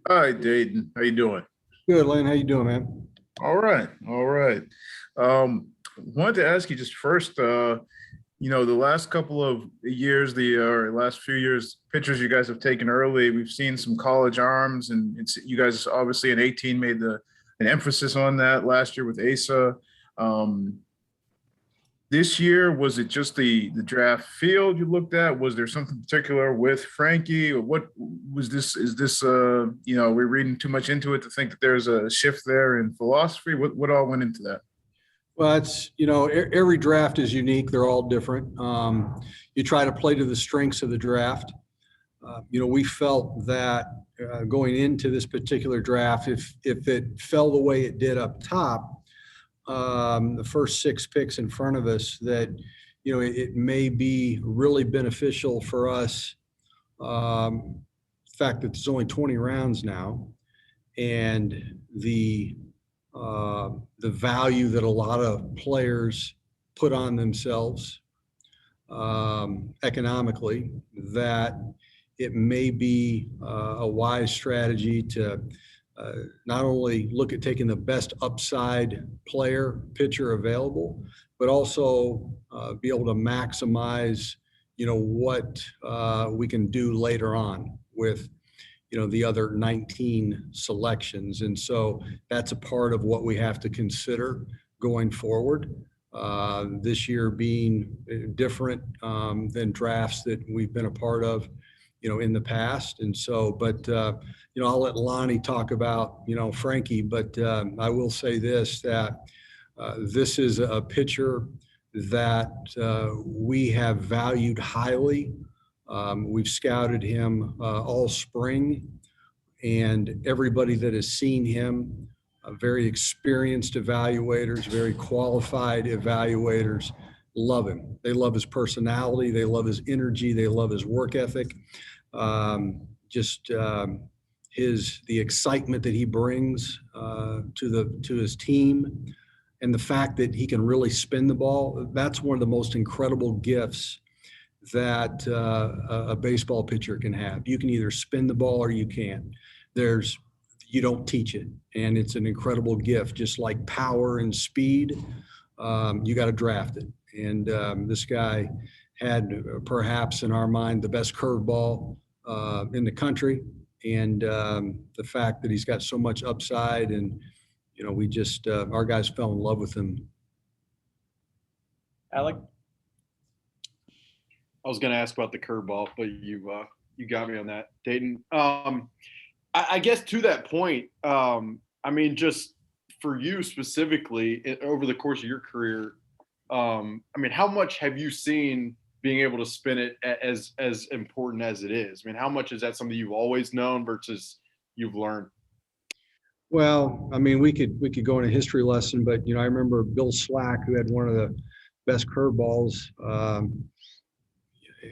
Hi, Dayton. How you doing? Good, Lynn. How you doing, man? All right, all right. Wanted to ask you just first, the last couple of years, the or last few years, pictures you guys have taken early. We've seen some college arms, and you guys obviously in 18 made an emphasis on that last year with Asa. Um, this year, was it just the draft field you looked at? Was there something particular with Frankie, or what was this? Is this we're reading too much into it to think that there's a shift there in philosophy? What all went into that? Well, it's, every draft is unique. They're all different. You try to play to the strengths of the draft. We felt that going into this particular draft, if it fell the way it did up top, the first six picks in front of us, that, it may be really beneficial for us. The fact that there's only 20 rounds now, and the value that a lot of players put on themselves economically, that it may be a wise strategy to not only look at taking the best upside player pitcher available, but also be able to maximize, what we can do later on with the other 19 selections. And so that's a part of what we have to consider going forward. This year being different than drafts that we've been a part of, in the past. And so, but, I'll let Lonnie talk about, Frankie, but I will say this, that this is a pitcher that we have valued highly. We've scouted him all spring, and everybody that has seen him, very experienced evaluators, very qualified evaluators, love him. They love his personality. They love his energy. They love his work ethic. Just the excitement that he brings to his team, and the fact that he can really spin the ball. That's one of the most incredible gifts that a baseball pitcher can have. You can either spin the ball or you can't. You don't teach it, and it's an incredible gift. Just like power and speed, you got to draft it. And this guy had perhaps in our mind the best curveball in the country, and the fact that he's got so much upside, and we just our guys fell in love with him. Alec? I was going to ask about the curveball, but you got me on that, Dayton. I guess to that point, just for you specifically, over the course of your career, how much have you seen being able to spin it as important as it is? How much is that something you've always known versus you've learned? Well, we could go on a history lesson, but I remember Bill Slack, who had one of the best curveballs.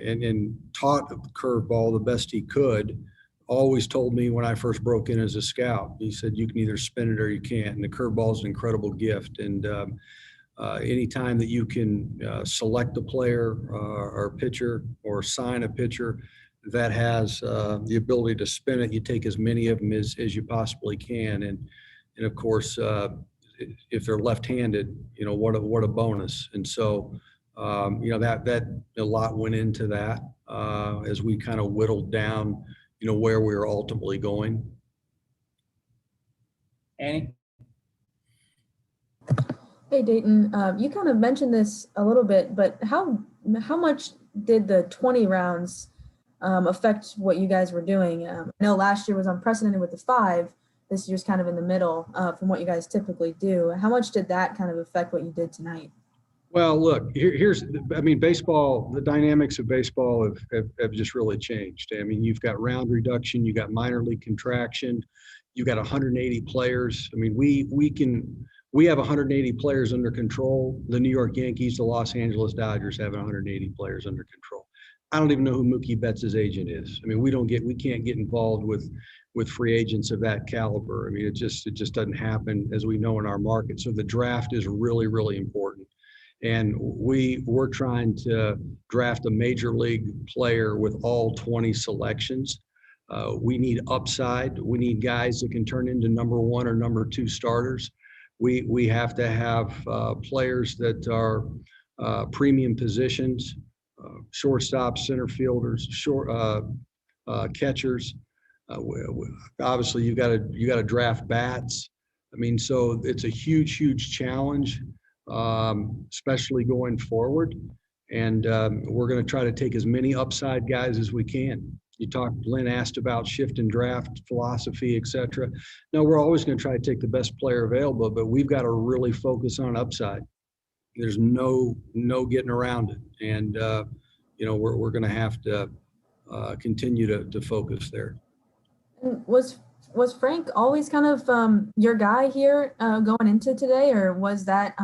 And taught the curveball the best he could, always told me when I first broke in as a scout, he said, you can either spin it or you can't. And the curveball is an incredible gift. And anytime that you can select a player or pitcher, or sign a pitcher that has the ability to spin it, you take as many of them as you possibly can. And of course, if they're left-handed, what a bonus. And so, that a lot went into that as we kind of whittled down, where we were ultimately going. Annie? Hey, Dayton, you kind of mentioned this a little bit, but how much did the 20 rounds affect what you guys were doing? I know last year was unprecedented with the 5. This year's kind of in the middle from what you guys typically do. How much did that kind of affect what you did tonight? Well, look, baseball, the dynamics of baseball have just really changed. You've got round reduction, you got minor league contraction, you got 180 players. We have 180 players under control. The New York Yankees, the Los Angeles Dodgers have 180 players under control. I don't even know who Mookie Betts' agent is. We can't get involved with free agents of that caliber. It just doesn't happen, as we know, in our market. So the draft is really, really important. And we're trying to draft a major league player with all 20 selections. We need upside. We need guys that can turn into number 1 or number 2 starters. We have to have players that are premium positions, shortstops, center fielders, catchers. Obviously, you got to draft bats. I mean, so it's a huge challenge, especially going forward. And we're going to try to take as many upside guys as we can. Lynn asked about shift and draft philosophy, et cetera. No, we're always going to try to take the best player available, but we've got to really focus on upside. There's no getting around it. And, we're going to have to continue to focus there. And was Frank always kind of your guy here going into today, or was that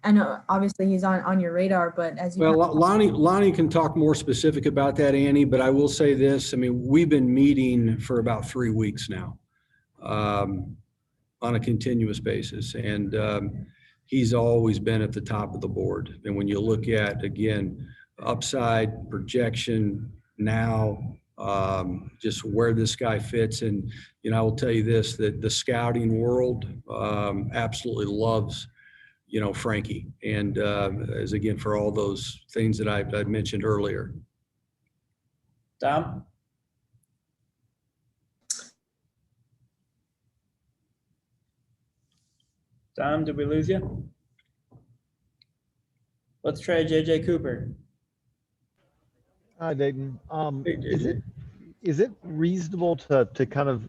I know obviously he's on your radar, but as you Lonnie can talk more specific about that, Annie, but I will say this. I mean, we've been meeting for about 3 weeks now on a continuous basis, and he's always been at the top of the board. And when you look at, again, upside projection now, just where this guy fits. And, I will tell you this, that the scouting world absolutely loves, Frankie. And as again, for all those things that I mentioned earlier. Dom? Dom, did we lose you? Let's try JJ Cooper. Hi, Dayton. Is it reasonable to kind of,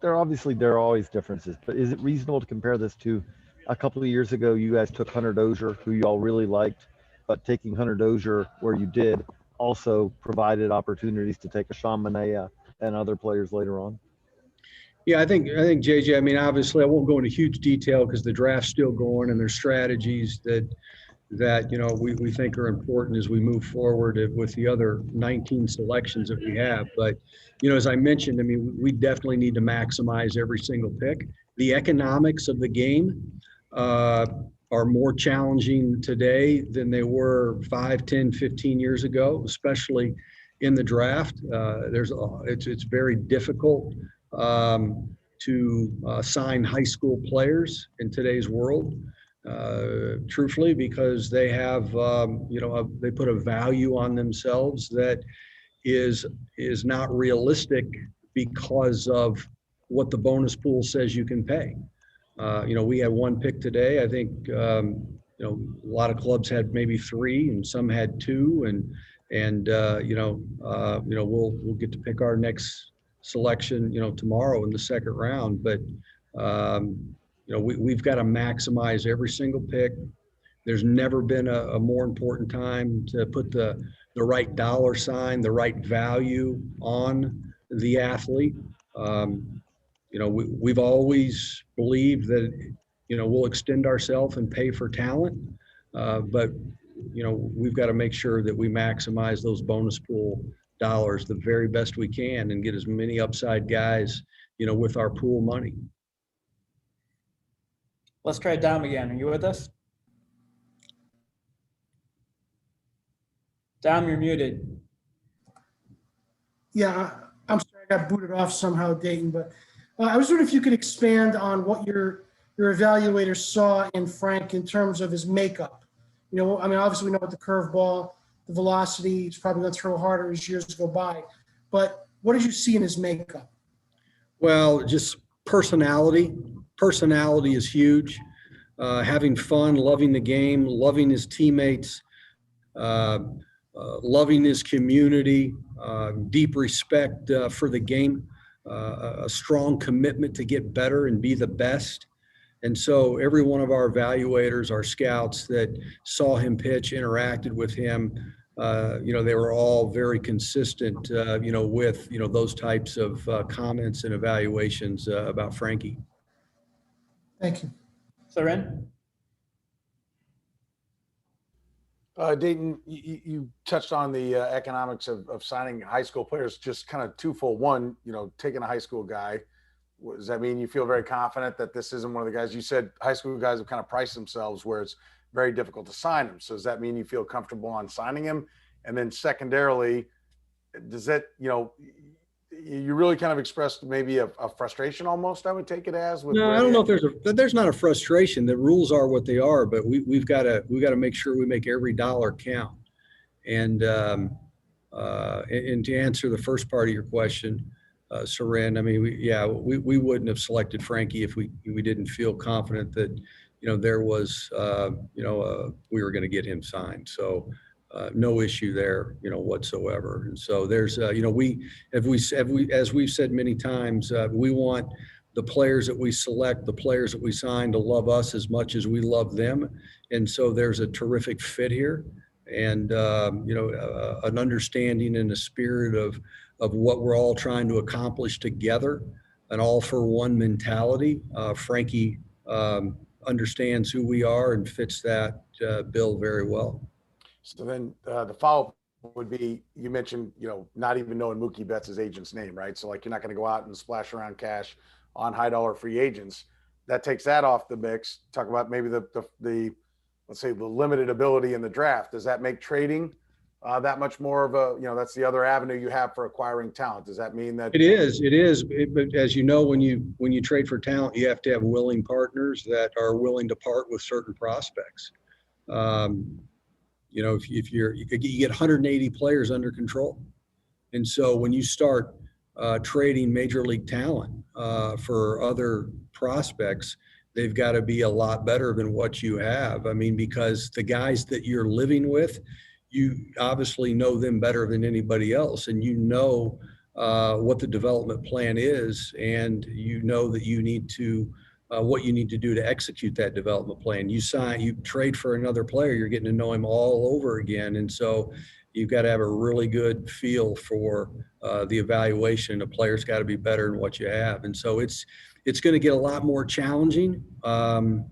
there are always differences, but is it reasonable to compare this to a couple of years ago? You guys took Hunter Dozier, who you all really liked, but taking Hunter Dozier where you did also provided opportunities to take a Sean Manaea and other players later on. Yeah, I think JJ, I mean, obviously I won't go into huge detail because the draft's still going and there's strategies that we think are important as we move forward with the other 19 selections that we have. But, as I mentioned, I mean, we definitely need to maximize every single pick. The economics of the game are more challenging today than they were 5, 10, 15 years ago, especially in the draft. It's very difficult to sign high school players in today's world. Truthfully, because they have, they put a value on themselves that is not realistic because of what the bonus pool says you can pay. We had 1 pick today. I think, a lot of clubs had maybe 3 and some had 2 and we'll get to pick our next selection, tomorrow in the 2nd round. But, we've got to maximize every single pick. There's never been a more important time to put the right dollar sign, the right value on the athlete. We've always believed that, we'll extend ourselves and pay for talent. But, we've got to make sure that we maximize those bonus pool dollars the very best we can and get as many upside guys, with our pool money. Let's try Dom again. Are you with us? Dom, you're muted. Yeah, I'm sorry, I got booted off somehow, Dayton, but I was wondering if you could expand on what your evaluators saw in Frank in terms of his makeup. Obviously we know about the curveball, the velocity, he's probably going to throw harder as years go by, but what did you see in his makeup? Well, just personality. Personality is huge. Having fun, loving the game, loving his teammates, loving his community, deep respect for the game, a strong commitment to get better and be the best. And so every one of our evaluators, our scouts that saw him pitch, interacted with him, they were all very consistent, with, those types of comments and evaluations about Frankie. Thank you. Soren? Dayton, you touched on the economics of signing high school players, just kind of twofold. One, taking a high school guy, does that mean you feel very confident that this isn't one of the guys? You said high school guys have kind of priced themselves where it's very difficult to sign them. So does that mean you feel comfortable on signing him? And then secondarily, does that, you really kind of expressed maybe a frustration almost, I would take it as. With No, where I don't the- know if there's not a frustration. The rules are what they are, but we've got to make sure we make every dollar count. And to answer the first part of your question, Seren, I mean, we wouldn't have selected Frankie if we didn't feel confident that, there was, we were going to get him signed. So no issue there, whatsoever. And so there's, as we've said many times, we want the players that we select, the players that we sign to love us as much as we love them. And so there's a terrific fit here. And an understanding and a spirit of what we're all trying to accomplish together, an all for one mentality. Frankie understands who we are and fits that bill very well. So then the follow-up would be, you mentioned, not even knowing Mookie Betts' agent's name, right? So like, you're not going to go out and splash around cash on high dollar free agents. That takes that off the mix. Talk about maybe the let's say the limited ability in the draft. Does that make trading that much more of a, that's the other avenue you have for acquiring talent? Does that mean that It is. But as you know, when you trade for talent, you have to have willing partners that are willing to part with certain prospects. If you get 180 players under control. And so when you start trading major league talent for other prospects, they've got to be a lot better than what you have. I mean, because the guys that you're living with, you obviously know them better than anybody else, and what the development plan is, and that you need to what you need to do to execute that development plan. You trade for another player, you're getting to know him all over again, and so you've got to have a really good feel for the evaluation. The player's got to be better than what you have, and so it's going to get a lot more challenging, and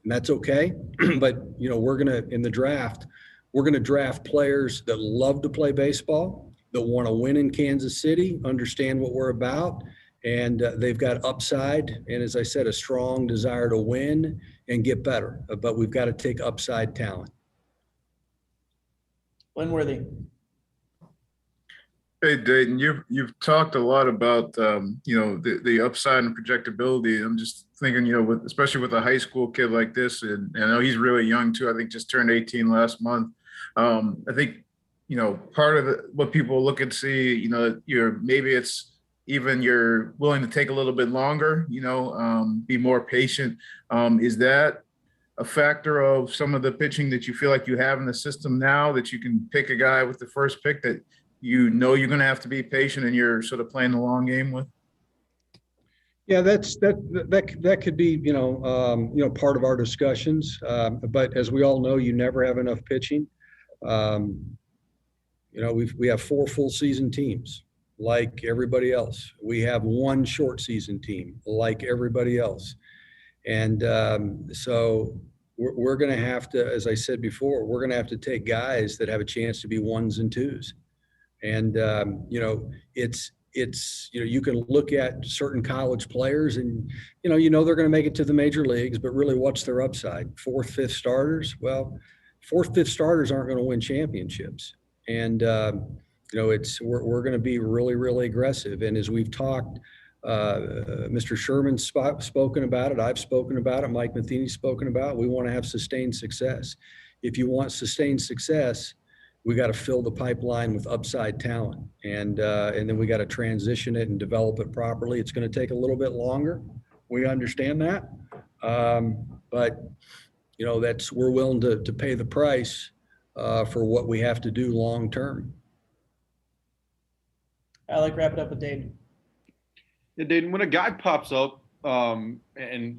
that's okay. But we're going to, in the draft, we're going to draft players that love to play baseball, that want to win in Kansas City, understand what we're about, and they've got upside. And as I said, a strong desire to win and get better. But we've got to take upside talent. Linworthy. Hey, Dayton, you've talked a lot about the upside and projectability. I'm just thinking, especially with a high school kid like this, and I know he's really young too. I think just turned 18 last month. I think part of what people look and see, maybe it's even you're willing to take a little bit longer, be more patient. Is that a factor of some of the pitching that you feel like you have in the system now, that you can pick a guy with the first pick that you're going to have to be patient and you're sort of playing the long game with? Yeah, that could be, part of our discussions. But as we all know, you never have enough pitching. We have 4 full season teams like everybody else. We have 1 short season team like everybody else. And so we're going to have to, as I said before, we're going to have to take guys that have a chance to be 1s and 2s. And, you can look at certain college players and, they're going to make it to the major leagues, but really what's their upside? 4th, 5th starters? Well, 4th, 5th starters aren't going to win championships. And, we're going to be really, really aggressive. And as we've talked, Mr. Sherman's spoken about it. I've spoken about it. Mike Matheny's spoken about it. We want to have sustained success. If you want sustained success, we got to fill the pipeline with upside talent, and then we got to transition it and develop it properly. It's going to take a little bit longer. We understand that, but we're willing to pay the price for what we have to do long term. I like wrap it up with Dayton. Yeah, Dayton, when a guy pops up and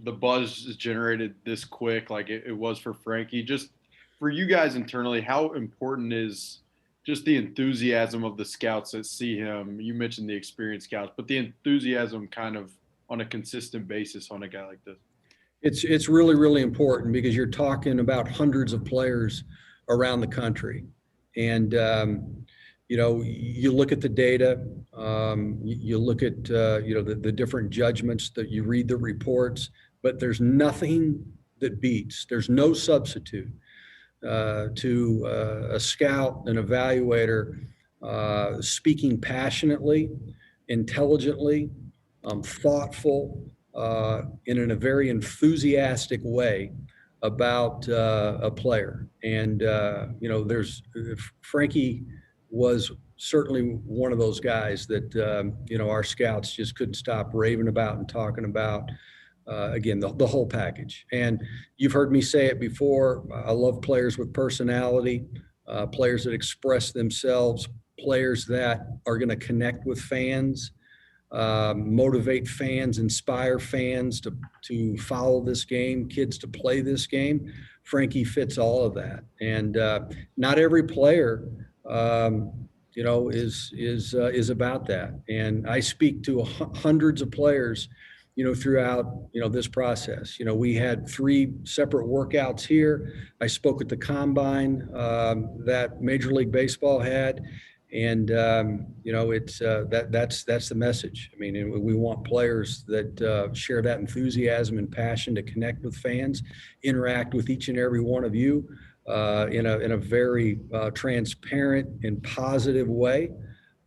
the buzz is generated this quick, like it was for Frankie, just for you guys internally, how important is just the enthusiasm of the scouts that see him? You mentioned the experienced scouts, but the enthusiasm kind of on a consistent basis on a guy like this. It's really, really important because you're talking about hundreds of players around the country. And, you look at the data, you look at, the different judgments that you read the reports, but there's nothing that beats, there's no substitute to a scout, an evaluator, speaking passionately intelligently, thoughtful, and in a very enthusiastic way about a player. And, Frankie was certainly one of those guys that, our scouts just couldn't stop raving about and talking about. Again, the whole package. And you've heard me say it before. I love players with personality, players that express themselves, players that are going to connect with fans, motivate fans, inspire fans to follow this game, kids to play this game. Frankie fits all of that. And not every player, is about that. And I speak to hundreds of players, throughout, this process. We had 3 separate workouts here. I spoke at the combine that Major League Baseball had. And, that's the message. I mean, we want players that share that enthusiasm and passion to connect with fans, interact with each and every one of you in a very transparent and positive way.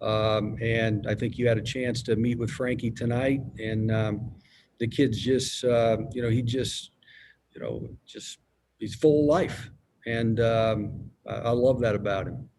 And I think you had a chance to meet with Frankie tonight, and the kid's just, he's full of life. And I love that about him.